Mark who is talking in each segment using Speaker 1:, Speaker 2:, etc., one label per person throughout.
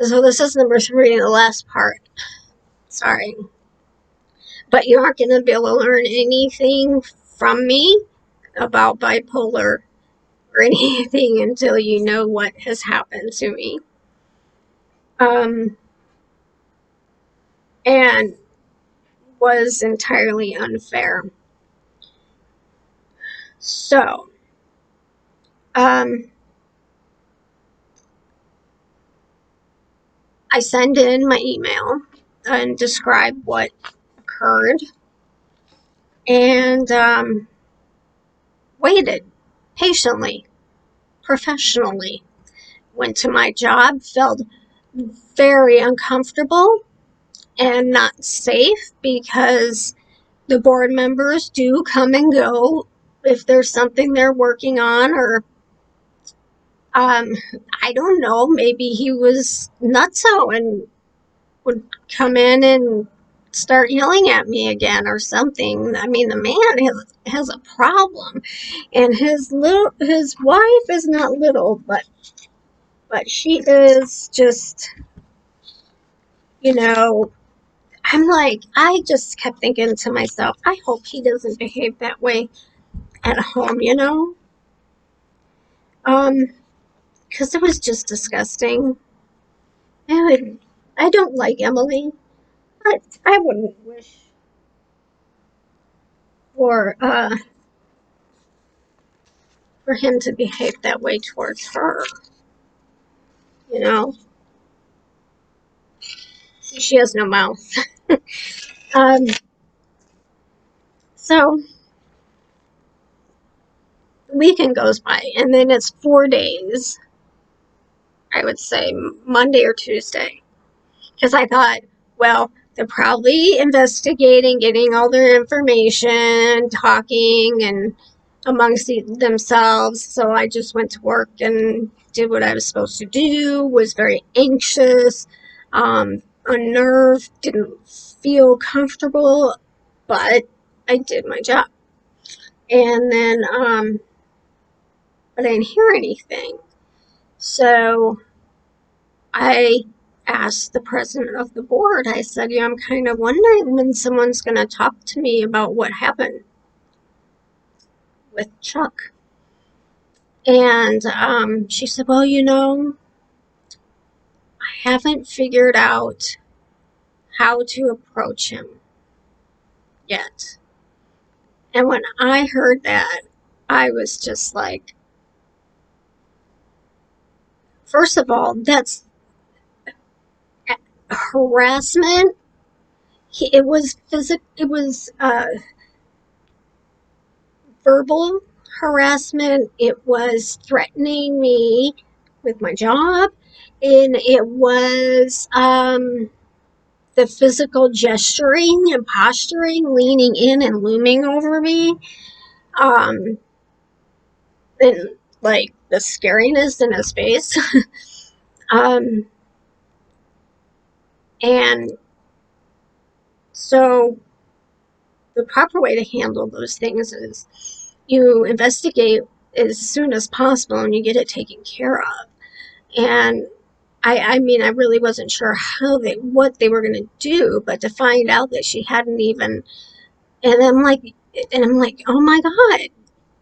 Speaker 1: So this is number 3, the last part. Sorry. But you aren't going to be able to learn anything from me about bipolar or anything until you know what has happened to me. And was entirely unfair. So, um, I send in my email and describe what occurred and waited patiently, professionally. Went to my job, felt very uncomfortable and not safe because the board members do come and go if there's something they're working on, or um, I don't know, maybe he was nutso and would come in and start yelling at me again or something. I mean, the man has a problem, and his wife is not little, but she is just, you know. I'm like, I just kept thinking to myself, I hope he doesn't behave that way at home, because it was just disgusting. And I don't like Emily, but I wouldn't wish for for him to behave that way towards her. You know, she has no mouth. um, so the weekend goes by, and then it's 4 days. I would say Monday or Tuesday, because I thought, well, they're probably investigating, getting all their information, talking, and amongst themselves. So I just went to work and did what I was supposed to do. Was very anxious, unnerved, didn't feel comfortable, but I did my job. And then, but I didn't hear anything. So I asked the president of the board, I said, yeah, I'm kind of wondering when someone's going to talk to me about what happened with Chuck. And she said, well, I haven't figured out how to approach him yet. And when I heard that, I was just like, first of all, that's harassment. It was it was verbal harassment. It was threatening me with my job, and it was the physical gesturing and posturing, leaning in and looming over me, um, and like the scariness in his face. um, and so the proper way to handle those things is you investigate as soon as possible and you get it taken care of. And I mean, I really wasn't sure what they were going to do, but to find out that she hadn't even, and I'm like, oh my God,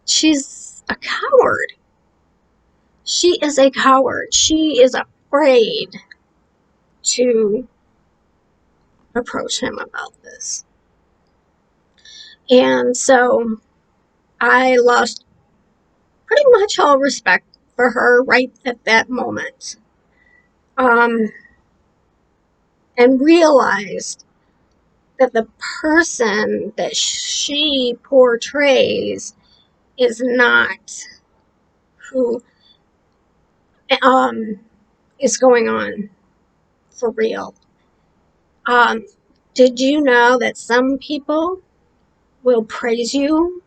Speaker 1: she's a coward. She is a coward. She is afraid to approach him about this. And so I lost pretty much all respect for her right at that moment. Um, and realized that the person that she portrays is not who um, is going on for real. Um, did you know that some people will praise you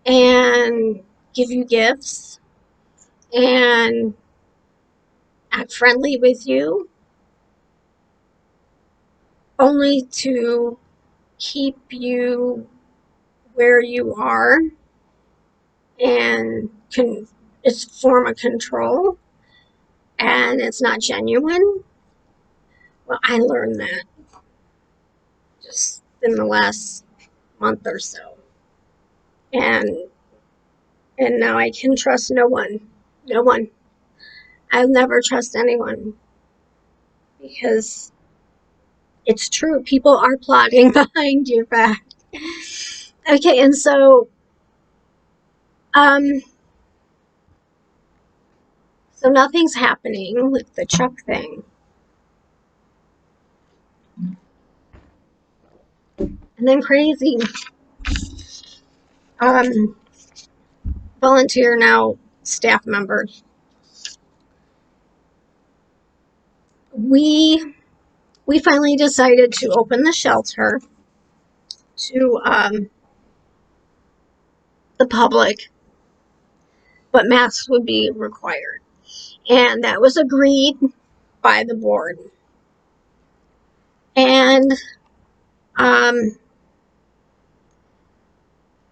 Speaker 1: and give you gifts and act friendly with you only to keep you where you are, and it's a form of control? and it's not genuine. Well, I learned that just in the last month or so. And now I can trust no one. No one. I'll never trust anyone because it's true. People are plotting behind your back. Okay, and um so nothing's happening with the truck thing. And then crazy um volunteer now staff member. We finally decided to open the shelter to the public, but masks would be required. And that was agreed by the board. And um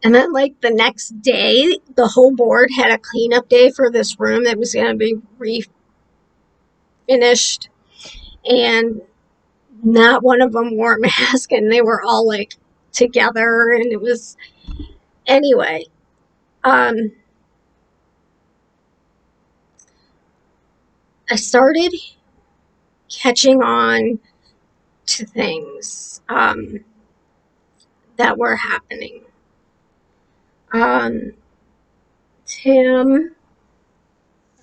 Speaker 1: and then like the next day, the whole board had a cleanup day for this room that was gonna be refinished, and not one of them wore a mask, and they were all like together, and it was anyway. um I started catching on to things that were happening. um Tim,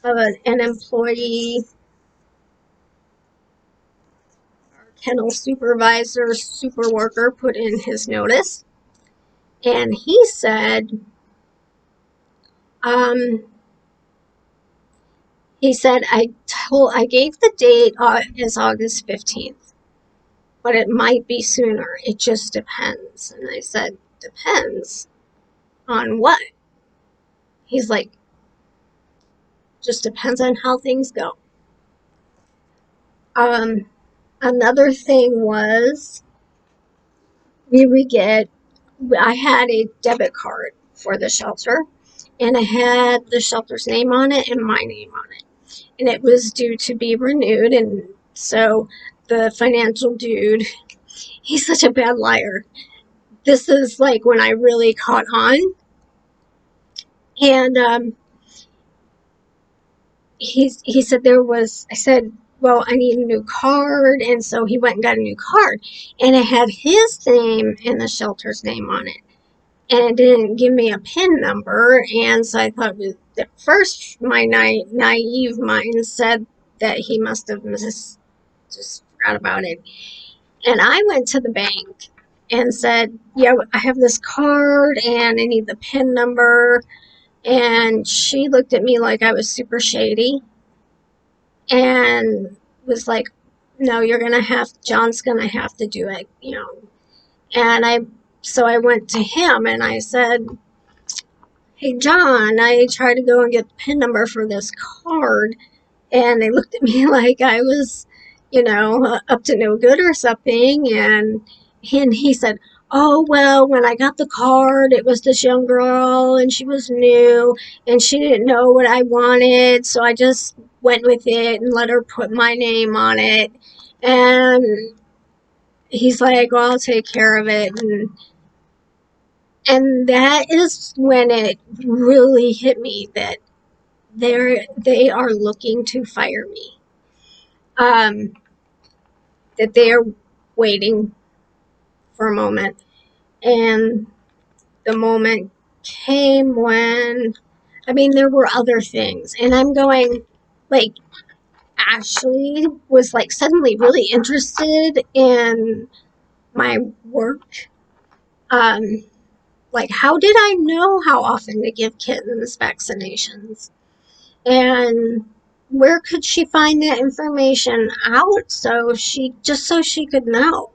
Speaker 1: an employee, our kennel supervisor, super worker, put in his notice, and he said, um, I gave the date as August 15th, but it might be sooner. It just depends. And I said, depends on what? He's like, just depends on how things go. Um, Another thing was I had a debit card for the shelter, and I had the shelter's name on it and my name on it. And it was due to be renewed, and so the financial dude, he's such a bad liar. This is like when I really caught on. And he said I said, well, I need a new card. And so he went and got a new card, and it had his name and the shelter's name on it. And it didn't give me a PIN number. And so I thought, at first, my naive mind said that he must have just forgot about it. And I went to the bank and said, yeah, I have this card and I need the PIN number. And she looked at me like I was super shady and was like, no, John's going to have to do it, you know. And so I went to him and I said, hey, John, I tried to go and get the PIN number for this card, and they looked at me like I was, up to no good or something. And he said, oh, well, when I got the card, it was this young girl, and she was new, and she didn't know what I wanted, so I just went with it and let her put my name on it. And he's like, well, I'll take care of it. And that is when it really hit me that they are looking to fire me. That they are waiting for a moment. And the moment came when, there were other things. And I'm going, like, Ashley was, like, suddenly really interested in my work. Like, how did I know how often to give kittens vaccinations? And where could she find that information out so she could know?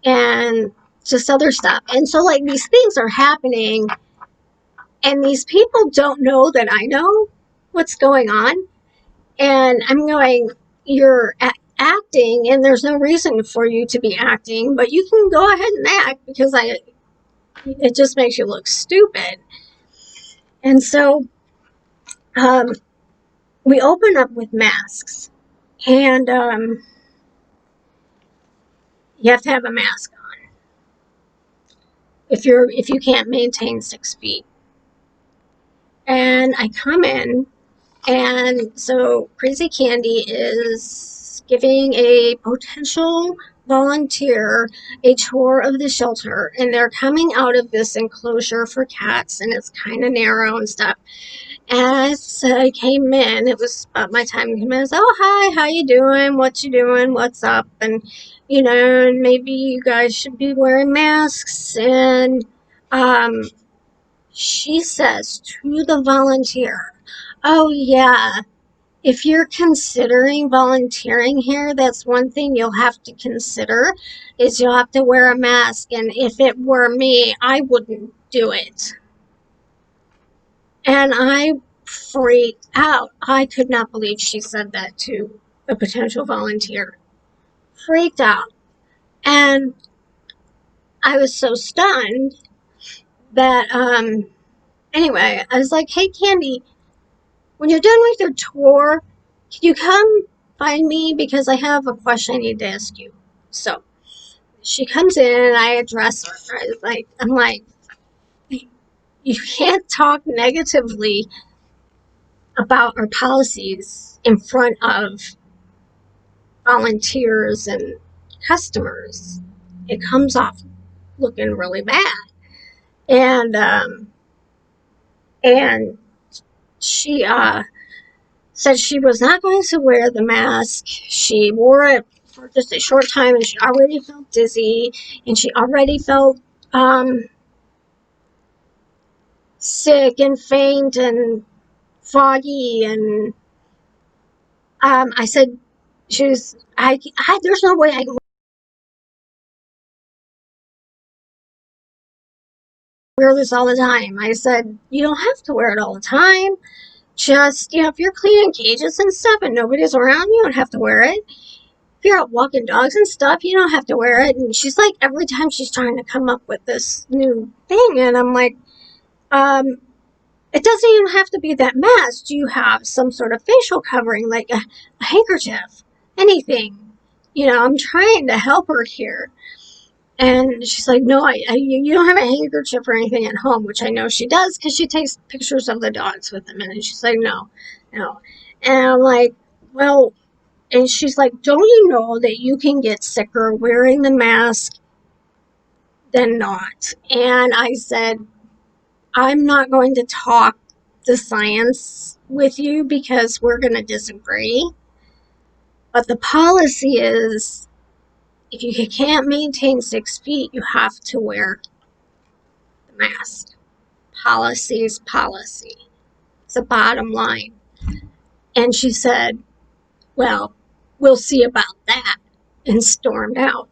Speaker 1: And just other stuff. And so, like, these things are happening, and these people don't know that I know what's going on. And I'm going, you're acting, and there's no reason for you to be acting, but you can go ahead and act because it just makes you look stupid. And so, we open up with masks, and you have to have a mask on if you can't maintain 6 feet. And I come in, and so Crazy Candy is giving a potential volunteer a tour of the shelter, and they're coming out of this enclosure for cats, and it's kind of narrow and stuff. As I came in, it was about my time to come in. I was, oh, hi, how you doing? What you doing? What's up? And, maybe you guys should be wearing masks. And um, she says to the volunteer, oh, yeah, if you're considering volunteering here, that's one thing you'll have to consider is you'll have to wear a mask. And if it were me, I wouldn't do it. And I freaked out. I could not believe she said that to a potential volunteer. Freaked out. And I was so stunned that, anyway, I was like, hey, Candy, when you're done with your tour, can you come find me? Because I have a question I need to ask you. So she comes in and I address her. I'm like, you can't talk negatively about our policies in front of volunteers and customers. It comes off looking really bad. And she said she was not going to wear the mask. She wore it for just a short time, and she already felt dizzy, and she already felt sick and faint and foggy. And I said, there's no way I can wear this all the time. I said, you don't have to wear it all the time. Just, if you're cleaning cages and stuff and nobody's around, you don't have to wear it. If you're out walking dogs and stuff, you don't have to wear it. And she's like, every time she's trying to come up with this new thing. And I'm like, it doesn't even have to be that mask. Do you have some sort of facial covering, like a handkerchief, anything? I'm trying to help her here. And she's like, no, you don't have a handkerchief or anything at home, which I know she does because she takes pictures of the dogs with them. And she's like, no. And I'm like, well, and she's like, don't you know that you can get sicker wearing the mask than not? And I said, I'm not going to talk the science with you because we're going to disagree. But the policy is, if you can't maintain 6 feet, you have to wear the mask. Policy's policy. It's the bottom line. And she said, well, we'll see about that, and stormed out.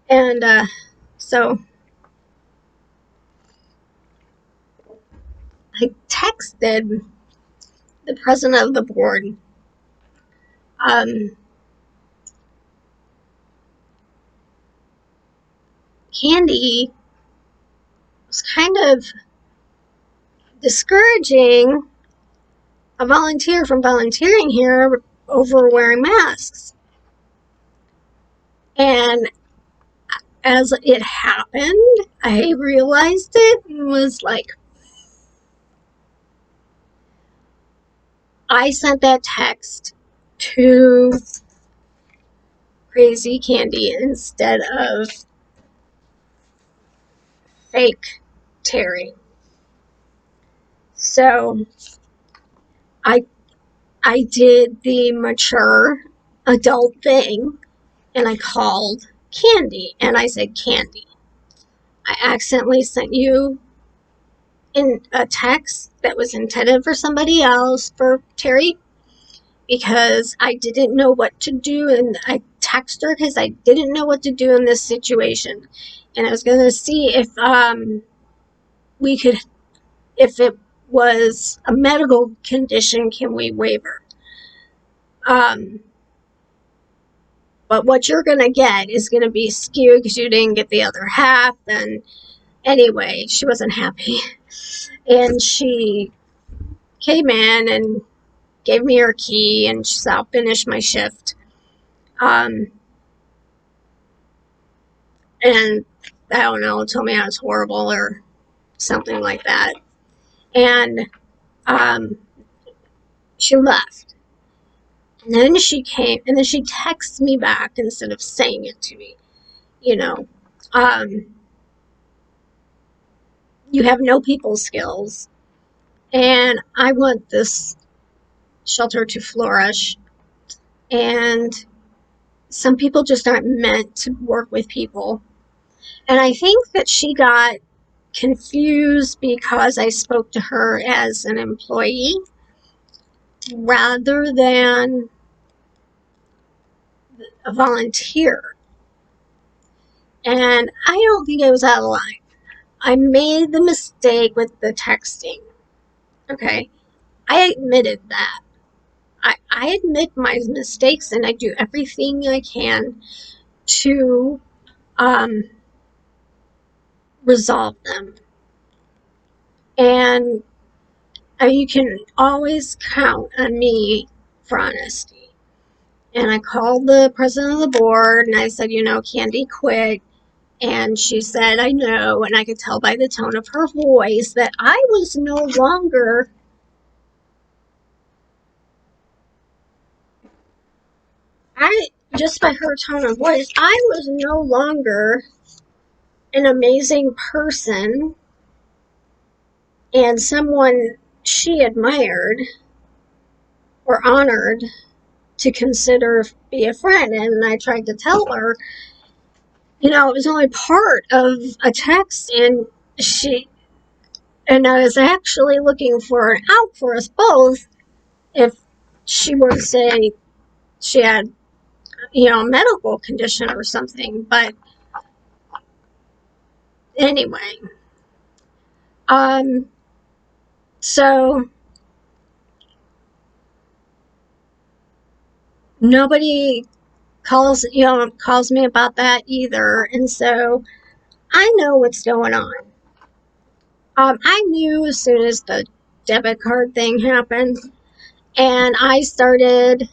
Speaker 1: And so I texted the president of the board. Candy was kind of discouraging a volunteer from volunteering here over wearing masks. And as it happened, I realized it and was like, I sent that text to Crazy Candy instead of fake Terry. So I did the mature adult thing, and I called Candy and I said, Candy, I accidentally sent you in a text that was intended for somebody else, for Terry, because I didn't know what to do, and I texted her because I didn't know what to do in this situation, and I was going to see if we could, if it was a medical condition, can we waiver? But what you're going to get is going to be skewed because you didn't get the other half. And anyway, she wasn't happy. And she came in and gave me her key, and she said, I'll finish my shift. And I don't know, told me I was horrible or something like that. And she left. And then she came, and then she texted me back instead of saying it to me. You know, you have no people skills, and I want this shelter to flourish. And some people just aren't meant to work with people. And I think that she got confused because I spoke to her as an employee rather than a volunteer. And I don't think I was out of line. I made the mistake with the texting. Okay. I admitted that. I admit my mistakes, and I do everything I can to resolve them. And you can always count on me for honesty. And I called the president of the board, and I said, Candy quit. And she said, I know. And I could tell by the tone of her voice that I was no longer just by her tone of voice, I was no longer an amazing person and someone she admired or honored to consider be a friend. And I tried to tell her, it was only part of a text, and I was actually looking for an out for us both if she were to say she had, a medical condition or something. But anyway, so nobody calls me about that either, and so I know what's going on. I knew as soon as the debit card thing happened, and I started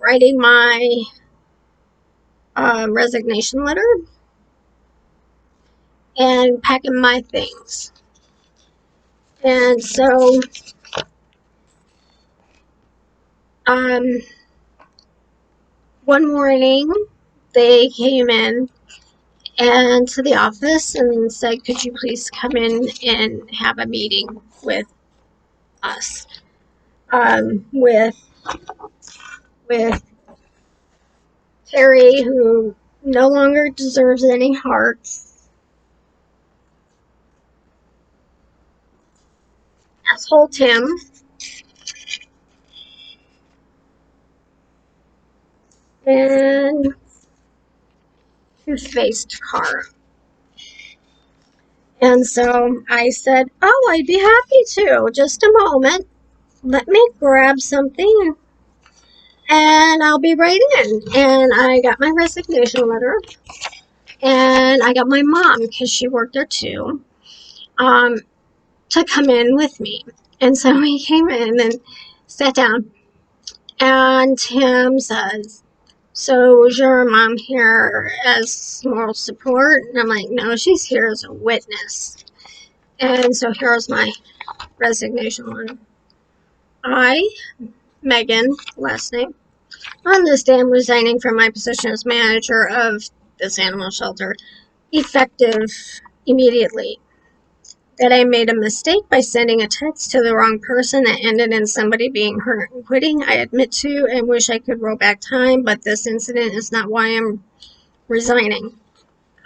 Speaker 1: writing my resignation letter and packing my things. And so one morning they came in and to the office and said, could you please come in and have a meeting with us, with Terry, who no longer deserves any hearts, asshole Tim, and two-faced Cara. And so I said, oh, I'd be happy to. Just a moment. Let me grab something and I'll be right in. And I got my resignation letter, and I got my mom, because she worked there too, to come in with me. And so he came in and sat down, and Tim says, so is your mom here as moral support? And I'm like, no, she's here as a witness. And so here's my resignation letter. I, Megan, last name, on this day I'm resigning from my position as manager of this animal shelter, effective immediately. That I made a mistake by sending a text to the wrong person that ended in somebody being hurt and quitting, I admit to, and wish I could roll back time, but this incident is not why I'm resigning.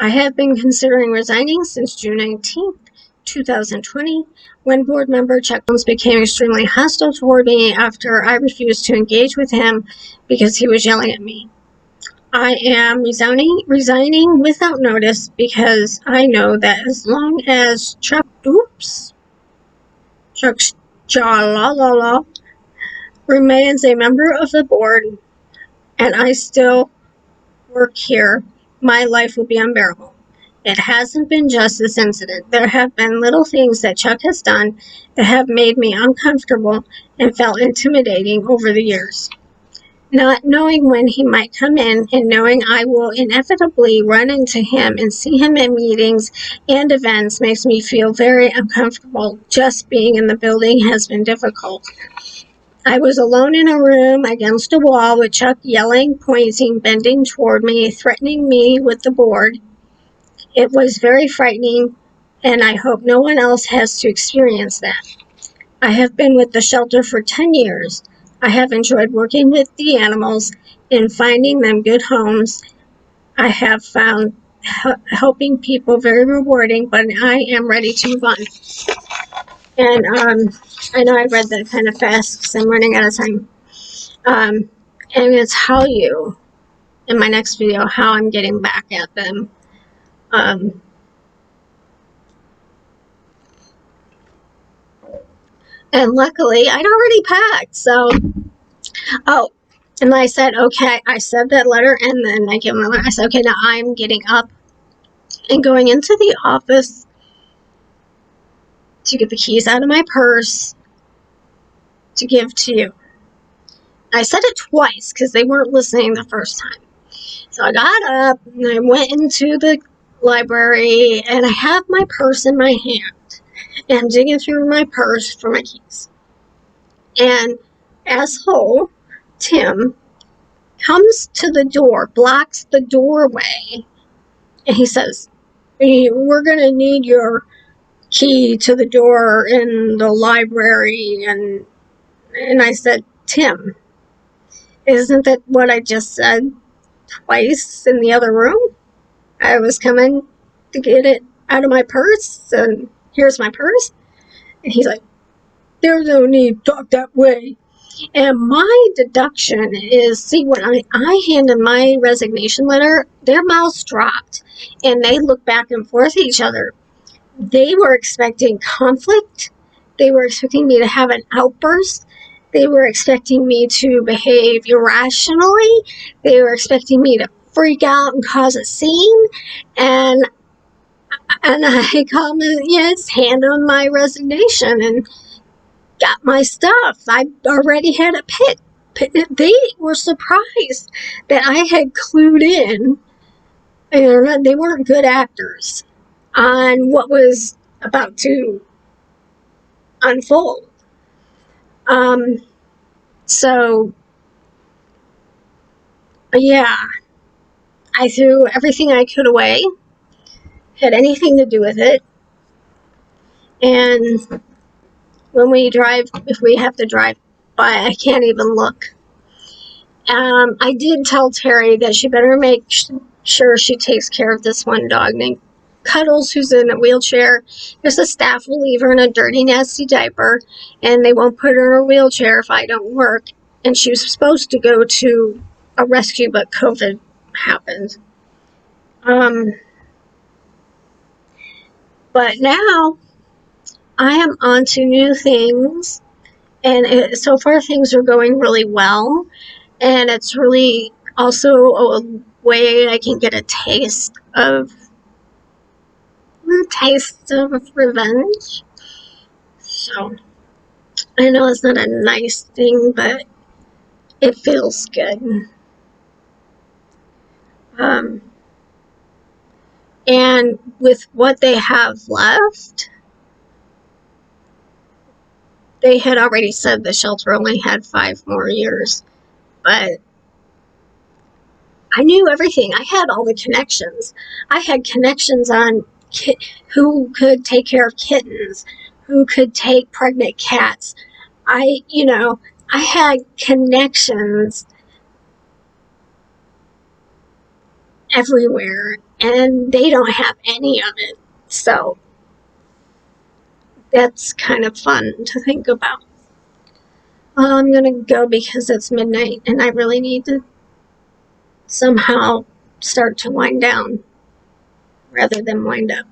Speaker 1: I have been considering resigning since June 19th, 2020, when board member Chuck Jones became extremely hostile toward me after I refused to engage with him because he was yelling at me. I am resigning without notice because I know that as long as Chuck Jalala remains a member of the board and I still work here, my life will be unbearable. It hasn't been just this incident. There have been little things that Chuck has done that have made me uncomfortable and felt intimidating over the years. Not knowing when he might come in and knowing I will inevitably run into him and see him at meetings and events makes me feel very uncomfortable. Just being in the building has been difficult. I was alone in a room against a wall with Chuck yelling, pointing, bending toward me, threatening me with the board. It was very frightening, and I hope no one else has to experience that. I have been with the shelter for 10 years. I have enjoyed working with the animals and finding them good homes. I have found helping people very rewarding, but I am ready to move on. And I know I read that kind of fast because I'm running out of time. And I'm going to tell you in my next video how I'm getting back at them. And luckily, I'd already packed, so... Oh, and I said, okay, I said that letter, and then I gave him the letter. I said, okay, now I'm getting up and going into the office to get the keys out of my purse to give to you. I said it twice because they weren't listening the first time. So I got up and I went into the library and I have my purse in my hand. And I'm digging through my purse for my keys. And asshole Tim comes to the door, blocks the doorway, and he says, we're going to need your key to the door in the library. And I said, Tim, isn't that what I just said twice in the other room? I was coming to get it out of my purse, and here's my purse. And he's like, there's no need to talk that way. And my deduction is, see, when I handed my resignation letter, their mouths dropped, and they looked back and forth at each other. They were expecting conflict. They were expecting me to have an outburst. They were expecting me to behave irrationally. They were expecting me to freak out and cause a scene. And I calmly, handed them my resignation and got my stuff. I already had it picked. They were surprised that I had clued in. They weren't good actors on what was about to unfold. So, yeah, I threw everything I could away, had anything to do with it, and when we drive, if we have to drive by, I can't even look. I did tell Terry that she better make sure she takes care of this one dog named Cuddles, who's in a wheelchair, because the staff will leave her in a dirty, nasty diaper, and they won't put her in a wheelchair if I don't work. And she was supposed to go to a rescue, but COVID happened. But now I am on to new things, and so far things are going really well, and it's really also a way I can get a taste of revenge. So I know it's not a nice thing, but it feels good. And with what they have left, they had already said the shelter only had 5 more years, but I knew everything. I had all the connections. I had connections on who could take care of kittens, who could take pregnant cats. I had connections everywhere, and they don't have any of it. So that's kind of fun to think about. Well, I'm going to go because it's midnight, and I really need to somehow start to wind down rather than wind up.